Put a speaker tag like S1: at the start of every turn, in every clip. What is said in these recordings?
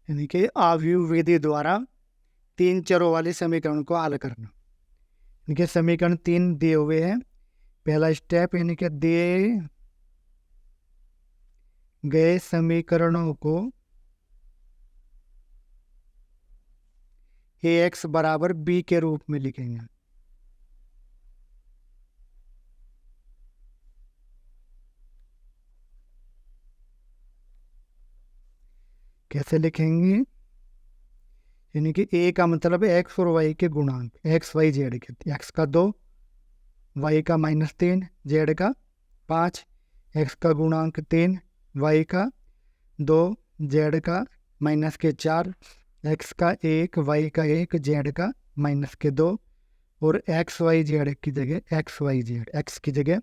S1: यानी कि आव्यूह विधि द्वारा 3 चरों वाले समीकरण को हल करना। इनके समीकरण 3 दिए हुए हैं। पहला स्टेप यानी कि दिए गए समीकरणों को ax बराबर b के रूप में लिखेंगे। कैसे लिखेंगे? यानी कि a का मतलब है x और y के गुणांक, x y z के। x का 2, y का -3, z का 5, x का गुणांक 3, y का 2, z का -4, x का 1, y का 1, z का -2 और x y z की जगह x y z, x की जगह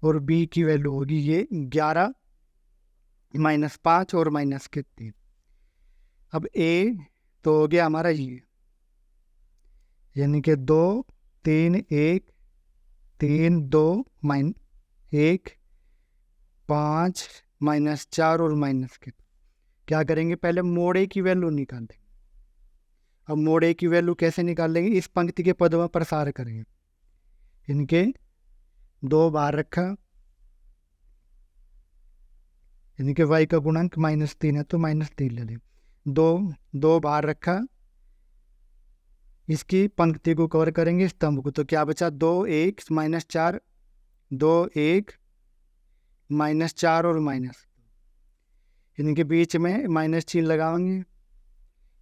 S1: और b की वैल्यू होगी ये 11, -5 और -3। अब a तो हो गया हमारा ये, यानी कि 2 3 1 3 2 -1 5 -4 और -के। क्या करेंगे? पहले मोड ए की वैल्यू निकालेंगे। अब मोड ए की वैल्यू कैसे निकालेंगे? इस पंक्ति के पदों में प्रसार करेंगे। इनके 2 बाहर रखा, यानी कि y का गुणांक -3 है तो -3 ले लें। 2 बाहर रखा, इसकी पंक्ति को कवर करेंगे, स्तंभ को। तो क्या बचा? 2 1 -4, 2 1 -4 और माइनस, यानी कि बीच में माइनस चिन्ह लगाएंगे।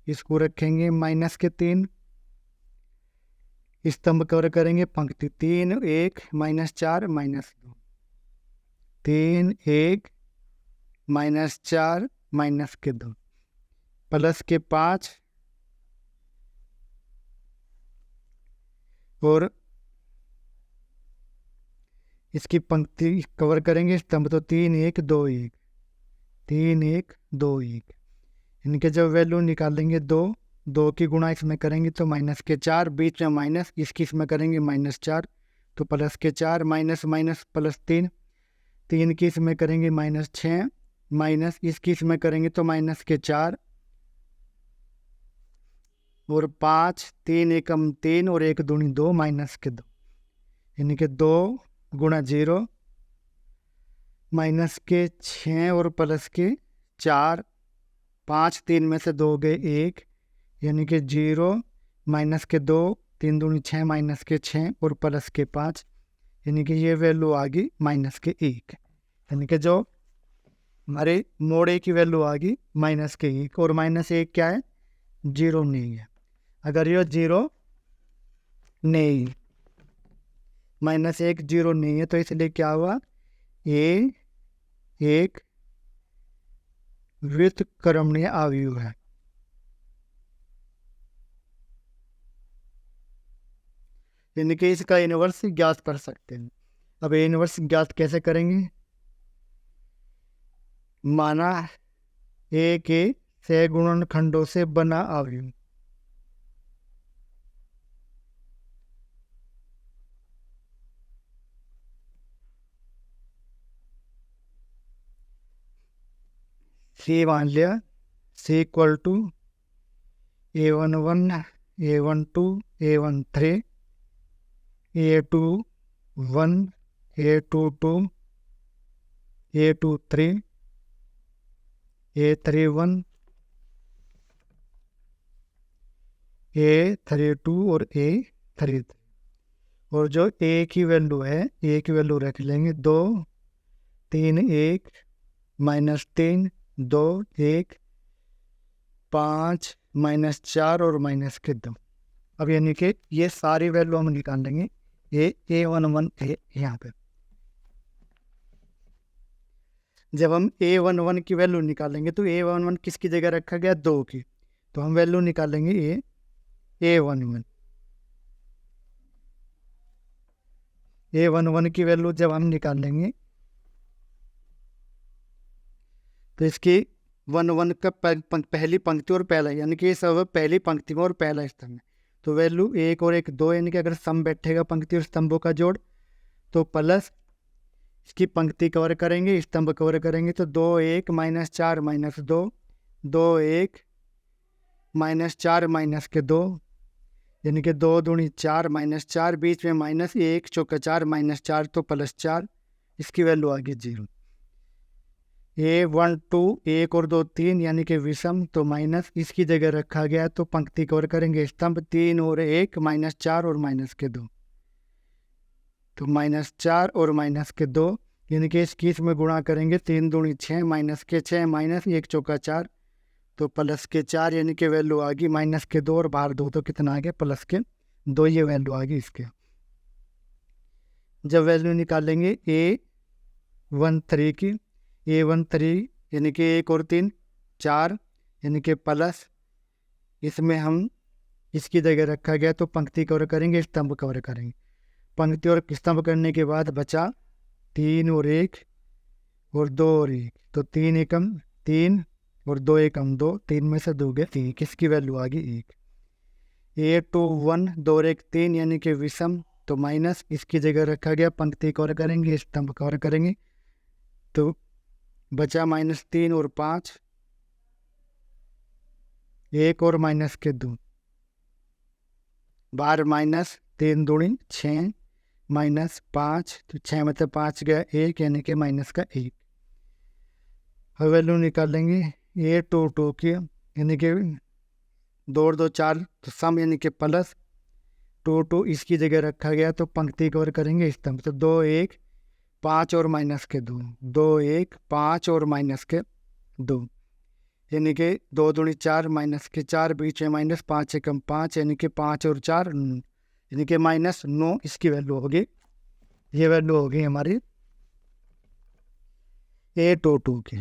S1: इसको रखेंगे -3, स्तंभ कवर करेंगे, पंक्ति 3 1 -4 -2, 3 1 -4 -2 प्लस के 5 और इसकी पंक्ति कवर करेंगे, स्तंभ। तो 3 1 2 1, 3 1 2 1। इनके जब वैल्यू निकालेंगे 2 की गुणा इसमें करेंगे तो -4, बीच में माइनस, इसकी इसमें करेंगे -4 तो +4, माइनस माइनस +3, 3 की इसमें करेंगे -6, माइनस इसकी इसमें करेंगे तो -4 और 5, 3 एकम 3 और 1 दूनी 2, -2, यानी कि 2 गुणा 0, -6 और +4, 5 3 में से 2 गए 1, यानी कि 0, -2, 3 दूनी 6, -6 और +5, यानी कि ये वैल्यू आ गई -1। यानी कि जो हमारे मोड ए की वैल्यू आ गई -1। और -1 क्या है? 0 नहीं है। अगर ये 0 नहीं, -1 0 नहीं है तो इसलिए क्या हुआ? ए एक व्युत्क्रमणीय अवयव है। यानी कि इसका इनवर्स ज्ञात कर सकते हैं। अब इनवर्स ज्ञात कैसे करेंगे? माना ए के सहगुणनखंडों से बना अवयव, सी मान लिया, सी equal to A11 A12 A13 A21 A22 A23 A31 A32 और A33। और जो A की वैल्यू है, A की वैल्यू रख लेंगे 2 3 1 -3 2 1 5 -4 और -2। अब यानी कि ये सारी वैल्यू हम निकाल लेंगे। A11 है यहाँ पे। जब हम A11 की वैल्यू निकालेंगे तो A11 किसकी जगह रखा गया? 2 की। तो हम वैल्यू निकालेंगे A11 की वैल्यू जब हम निकालेंगे तो इसकी 1 1 का पहली पंक्ति और पहला, यानी कि ये सब पहली पंक्ति में और पहला स्तंभ में। तो वैल्यू 1 और 1 2, यानी कि अगर सम बैठेगा पंक्ति और स्तंभों का जोड़ तो प्लस इसकी पंक्ति कवर करेंगे, स्तंभ कवर करेंगे तो 2 1 -4 -2 2 1 -4 -2, यानी कि 2 दूनी 4 -4, बीच में -1 चौका 4 -4 तो +4, इसकी वैल्यू आ गई 0। A1 2 1 और 2 3 यानी कि विषम, तो माइनस इसकी जगह रखा गया तो पंक्ति कवर करेंगे स्तंभ 3 और 1 -4 और -2, तो -4 और -2 यानी कि इसकी इसमें गुणा करेंगे 3 दूनी 6 -6 -1 चौका 4 तो +4 यानी कि वैल्यू आ गई -2 और बाहर 2 तो कितना आ गया +2, ये वैल्यू आ गई इसके। जब वैल्यू निकालेंगे A13 की, A13 यानी कि 1 और 3 4 यानी कि प्लस, इसमें हम इसकी जगह रखा गया तो पंक्ति कवर करेंगे स्तंभ कवर करेंगे। पंक्ति और स्तंभ करने के बाद बचा 3 और 1 और 2 और 1, तो 3 एकम 3 और 2 एकम 2, 3 में से 2 गए 1, इसकी वैल्यू आ गई 1। A21 2 और 1 3 यानी कि विषम, तो माइनस इसकी जगह रखा गया पंक्ति कवर करेंगे स्तंभ कवर करेंगे, तो बचा -3 और 5, 1 और -2, बार -3 दूनी 6 -5, तो 6 में से 5 गया 1 यानी कि -1। अब वैल्यू निकालेंगे A22 की, यानी कि 2 और 2 4 तो सम यानी कि प्लस 2 इसकी जगह रखा गया तो पंक्ति कवर करेंगे स्तंभ, तो 2 1 5 और -2, 2 1 5 और -2 यानी कि 2 दूनी 4 -4, बीच में -5 एकम 5 यानी कि 5 और 4 यानी कि -9, इसकी वैल्यू होगी, ये वैल्यू होगी हमारी A22 की।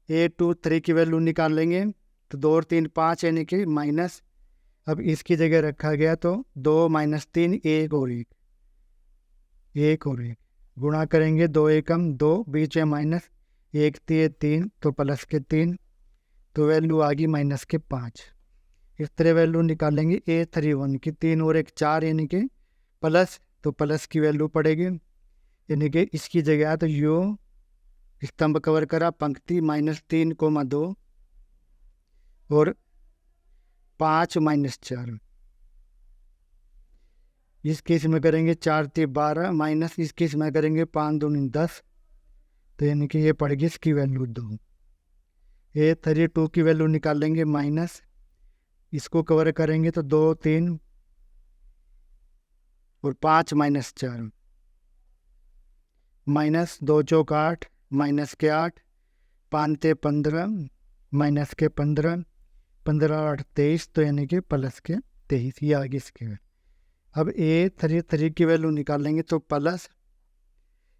S1: A23 की वैल्यू निकाल लेंगे तो 2 और 3 5 यानी कि माइनस, अब इसकी जगह रखा गया तो 2 -3 1 और 1, 1 और 1 गुणा करेंगे 2 एकम 2, बीच में -1 3 तो +3, तो वैल्यू आ गई -5। इस तरह वैल्यू निकालेंगे A31 की, 3 और 1 4 यानी कि प्लस, तो प्लस की वैल्यू पड़ेगी, यानी कि इसकी जगह तो यो स्तंभ कवर करा पंक्ति -3 2 और 5 -4, इस केस में करेंगे 4 3 12 माइनस इस केस में करेंगे 5 दूनी 10, तो यानी कि ये पड़ेगी इसकी वैल्यू 2। A32 की वैल्यू निकालेंगे माइनस, इसको कवर करेंगे तो 2 3 और 5 -4, माइनस 2 चौक 8 -8 5 ते 15 -15 15 8 23, तो यानी कि +23, ये आगे इसके। अब A33 की वैल्यू निकालेंगे तो प्लस,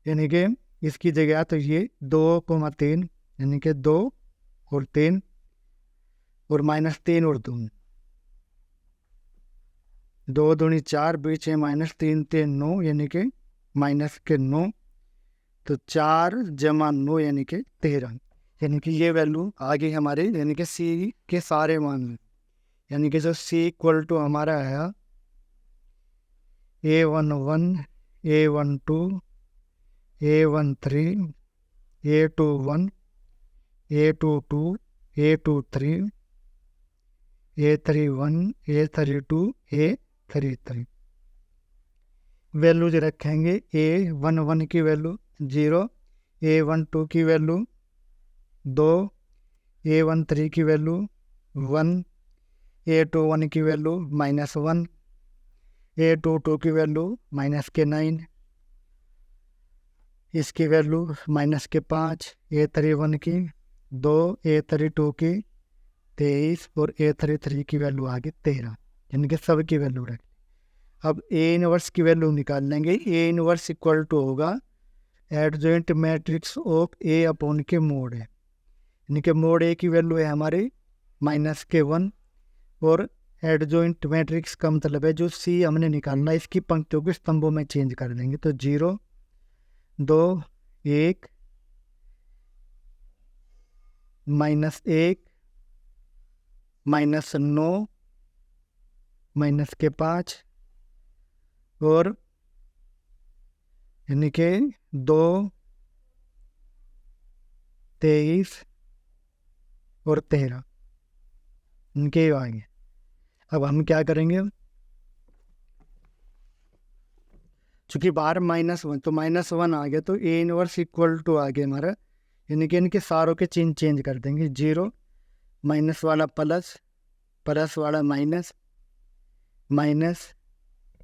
S1: यानी कि इसकी जगह तो ये 2,3 यानी कि 2 और 3 और -3 और 2, 2 दूनी 4, बीच में -3 3 9 यानी कि -9, तो 4 जमा 9 यानी कि 13, यानी कि ये वैल्यू आ गई हमारे, यानी कि सी के सारे मान, यानी कि जो सी इक्वल टू हमारा है A11 A12 A13 A21 A22 A23 A31 A32 A33। Value जो रखेंगे A11 की वैल्यू 0, A12 की वैल्यू 2, A13 की वैल्यू 1, A21 की वैल्यू -1, A22 की वैल्यू -9, इसकी वैल्यू -5, A31 की 2, A32 की 23 और A33 की वैल्यू आ गई 13, यानी कि सब की वैल्यू रख। अब A इनवर्स की वैल्यू निकाल लेंगे। A इनवर्स इक्वल टू होगा adjoint matrix of A upon के मोड है, यानी कि मोड A की वैल्यू है हमारे -1, और एडजॉइंट मैट्रिक्स का मतलब है जो C हमने निकालना है इसकी पंक्तियों के स्तंभों में चेंज कर देंगे, तो 0 2 1 -1 -9 -5 और यानी कि 2 23 और 13, इनके आ गए। अब हम क्या करेंगे, चूंकि बाहर -1 तो -1 आ गया, तो ए इनवर्स इक्वल टू आ गया हमारा, यानी कि इनके सारों के चिन्ह चेंज कर देंगे। 0 माइनस वाला प्लस, प्लस वाला माइनस, माइनस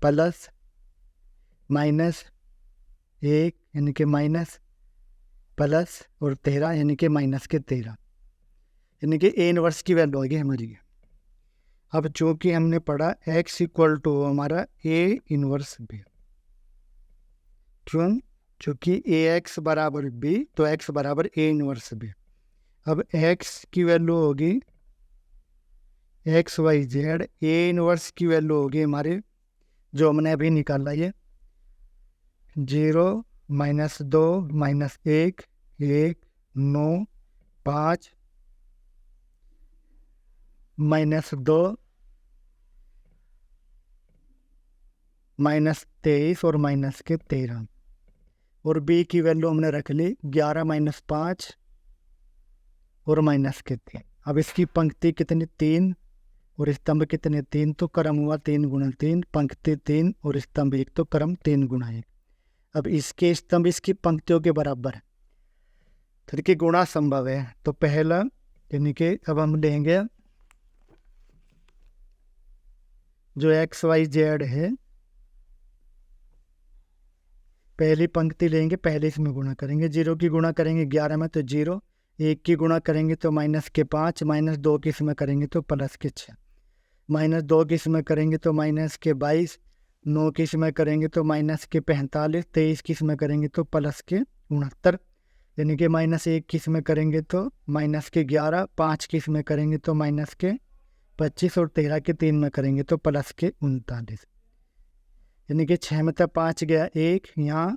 S1: प्लस माइनस 1 यानी कि माइनस प्लस और 13 यानी कि माइनस के 13, यानी कि ए इनवर्स की वैल्यू आ गई हमारी। अब चूंकि हमने पढ़ा x इक्वल टू हमारा ए इनवर्स बी, क्यों, चूंकि ए एक्स बराबर बी तो x बराबर ए इनवर्स बी। अब x की वैल्यू होगी XYZ, ए इनवर्स की वैल्यू होगी हमारे जो हमने अभी निकाला, ये 0 -2 -1 1 9 5 -2 -23 और माइनस के 13, और बी की वैल्यू हमने रख ली 11 -5 और माइनस के 3। अब इसकी पंक्ति कितनी, 3, और स्तंभ कितने, 3, तो क्रम हुआ 3 × 3, पंक्ति 3 और स्तंभ 1, तो क्रम 3 × 1। अब इसके स्तंभ इसकी पंक्तियों के बराबर है, तो देखिए गुणा संभव है। तो पहला यानी कि अब हम लेंगे जो XYZ है, पहली पंक्ति लेंगे, पहले इसमें गुणा करेंगे। 0 की गुणा करेंगे 11 में तो 0, 1 की गुणा करेंगे तो -5, -2 की इसमें करेंगे तो +6, -2 की इसमें करेंगे तो -22, 9 की इसमें करेंगे तो -45, 23 की इसमें करेंगे तो +69, यानी कि -1 की इसमें करेंगे तो -11, 5 की इसमें करेंगे तो -25 और 13 के 3 में करेंगे तो +39, यानी कि 6 में 5 गया 1, यहाँ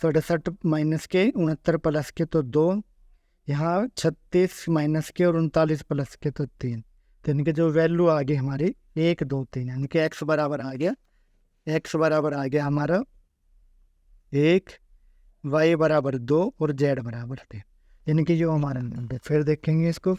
S1: 67 -69 प्लस के तो 2, यहाँ 36 - और 39 प्लस के तो 3, तो यानी कि जो वैल्यू आ गई हमारी 1 2 3, यानी कि x बराबर आ गया, x बराबर आ गया हमारा 1, y बराबर 2 और z बराबर 3, यानी कि जो हमारा नंबर। फिर देखेंगे इसको,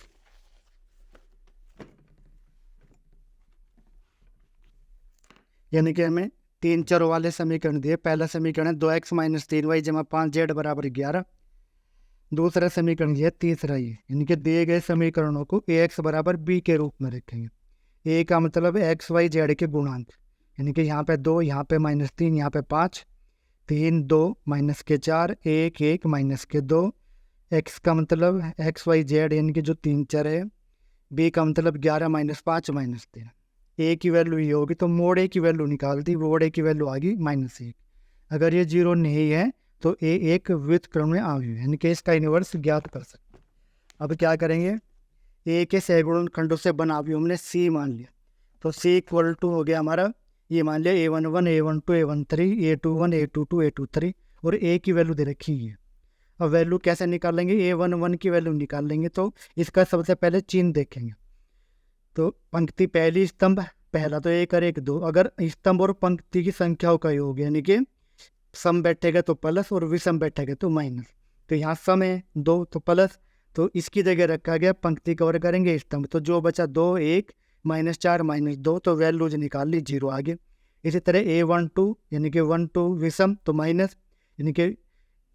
S1: यानी कि हमें 3 चरों वाले समीकरण दिए। पहला समीकरण 2x - 3y = 5z बराबर 11। दूसरा समीकरण ये, तीसरा ये, यानी कि दिए गए समीकरणों को ax बराबर b के रूप में रखेंगे। a का मतलब है XYZ के गुणांक, यानी कि यहाँ पे 2, यहाँ पे -3, यहाँ पे 5, 3 2 -4 1 1 -2। x का मतलब XYZ यानी कि जो 3 चर है। b का मतलब 11 -5 -13। a की वैल्यू ये होगी, तो मोड a की वैल्यू निकाल दी, मोड a की वैल्यू आ गई -1। अगर ये 0 नहीं है तो a एक व्युत्क्रम में आ गई, यानी कि इसका इनवर्स ज्ञात कर सकते। अब क्या करेंगे, a के सैगुणन खंडों से बना भी हमने c मान लिया, तो c इक्वल टू हो गया हमारा, ये मान लिया a11 a12 a13 a21 a22 a23, और a की वैल्यू दे रखी है। अब वैल्यू कैसे निकालेंगे, a11 की वैल्यू निकाल लेंगे, तो इसका सबसे पहले चिन्ह देखेंगे। तो पंक्ति पहली स्तंभ पहला तो 1 और 1 2, अगर स्तंभ और पंक्ति की संख्याओं का योग, यानी कि सम बैठेगा तो प्लस और विषम बैठेगा तो माइनस, तो यहाँ सम है 2 तो प्लस, तो इसकी जगह रखा गया पंक्ति कवर करेंगे स्तंभ, तो जो बचा 2 1 -4 -2, तो वैल्यूज निकाल ली 0 आ गया। इसी तरह a12 यानी कि 1 2 विषम तो माइनस, यानी कि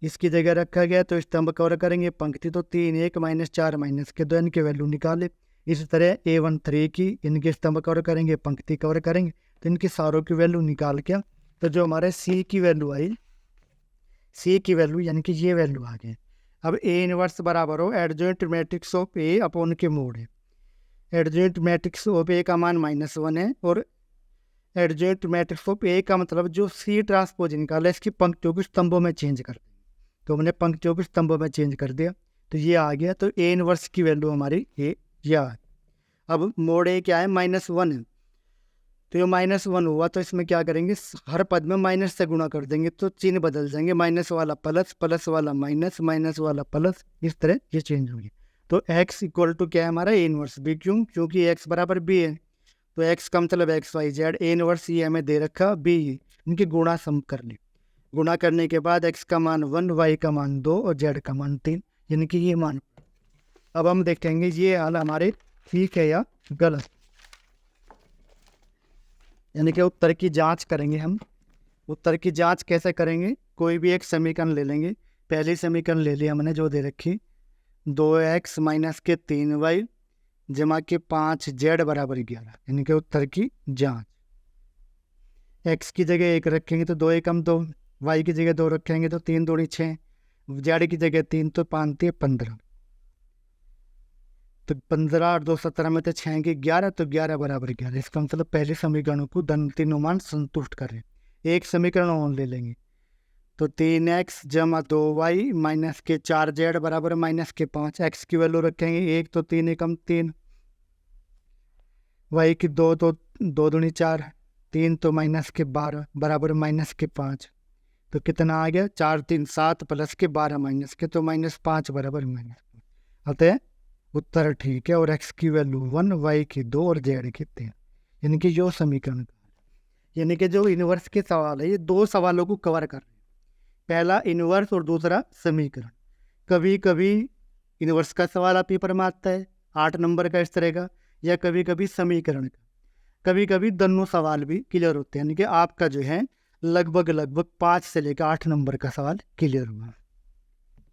S1: इसकी जगह रखा गया तो स्तंभ कवर करेंगे, पंक्ति तो 3 1 -4 -2, यानी कि वैल्यू निकाले। इसी तरह a13 की इनके स्तंभ कवर करेंगे, पंक्ति कवर करेंगे, तो इनकी सारों की वैल्यू निकाल के, तो जो हमारे c की वैल्यू आई, c की वैल्यू यानी कि ये वैल्यू आ गई। अब a इनवर्स बराबर हो adjoint matrix of a upon के मोड है। एडजॉइंट मैट्रिक्स ऑफ a का मान -1 है, और एडजॉइंट मैट्रिक्स ऑफ a का मतलब जो c ट्रांसपोज निकाला इसकी पंक्तियों को स्तंभों में चेंज कर, तो हमने पंक्तियों को स्तंभों में चेंज कर दिया, तो ये आ गया। तो a इनवर्स की वैल्यू हमारी ये है। अब मोड a क्या है, -1 है, तो ये -1 हुआ, तो इसमें क्या करेंगे, हर पद में माइनस से गुणा कर देंगे, तो चिन्ह बदल जाएंगे, माइनस वाला प्लस, प्लस वाला माइनस, माइनस वाला प्लस, इस तरह ये चेंज होगी। तो x इक्वल टू क्या है हमारा, a इनवर्स b, क्यों, क्योंकि x बराबर b है, तो x का मतलब XYZ, a इनवर्स ये हमें दे रखा b, इनकी गुणा सम कर ली, गुणा करने के बाद x का मान 1, y का मान 2 और z का मान 3, यानी कि ये मान। अब हम देखेंगे ये हाल हमारे ठीक है या गलत। यानी कि उत्तर की जांच करेंगे हम। उत्तर की जांच कैसे करेंगे? कोई भी एक समीकरण ले लेंगे। पहली समीकरण ले ली हमने जो दे रखी, 2x माइनस के 3y जमा के 5z बराबर 11, यानी कि उत्तर की जांच। x की जगह 1 रखेंगे तो 2 एकम 2, y की जगह 2 रखेंगे तो 3 दूनी 6, z की जगह 3 तो 5 3 15, तो 15 और 2 17 में तो 6 की 11, तो 11 बराबर 11। इसका मतलब पहले समीकरण को तीनों मान संतुष्ट करें। एक समीकरण और ले लेंगे तो 3x जमा 2y माइनस के 4z बराबर माइनस के 5। x की वैल्यू रखेंगे 1 तो 3 एकम 3, y की 2 तो 2 दूनी 4, 3 तो माइनस के 12 बराबर माइनस के 5। तो कितना आ गया? 4 3 7 प्लस के 12 माइनस के, तो -5 बराबर -5। अतः उत्तर ठीक है। और x की वैल्यू 1, y की 2 और z की 3, यानी कि जो समीकरण, यानी कि जो इनवर्स के सवाल है ये दो सवालों को कवर कर रहे हैं। पहला इनवर्स और दूसरा समीकरण। कभी कभी इनवर्स का सवाल आप पेपर में आता है 8 नंबर का इस तरह का, या कभी कभी समीकरण का। कभी कभी दोनों सवाल भी क्लियर होते हैं, यानी कि आपका जो है लगभग 5 से लेकर 8 नंबर का सवाल क्लियर हुआ।